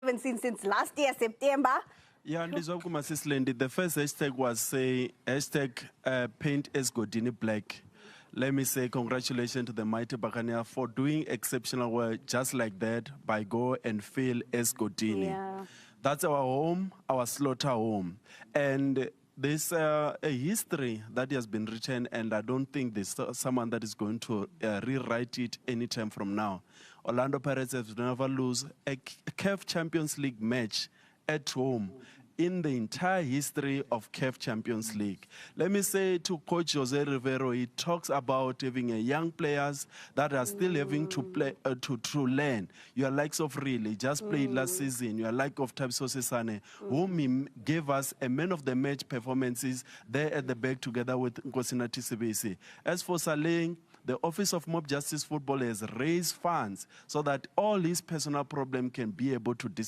haven't seen since last year, September. Yeah, and this the first hashtag was say paint Esgodini black. Let me say congratulations to the mighty Buccaneer for doing exceptional work just like that by go and feel Esgodini. Yeah. That's our home, our slaughter home. And there's a history that has been written, and I don't think there's someone that is going to rewrite it anytime from now. Orlando Pirates have never lose a CAF Champions League match at home in the entire history of CAF Champions League. Let me say to Coach Jose Rivero, he talks about having a young players that are still having to play to learn. You are likes of Really, just played last season. You are like of Tabso Sesane, whom he gave us a man of the match performances there at the back together with Nkosina Tisibisi. As for Saleng, the Office of Mob Justice Football has raised funds so that all his personal problem can be able to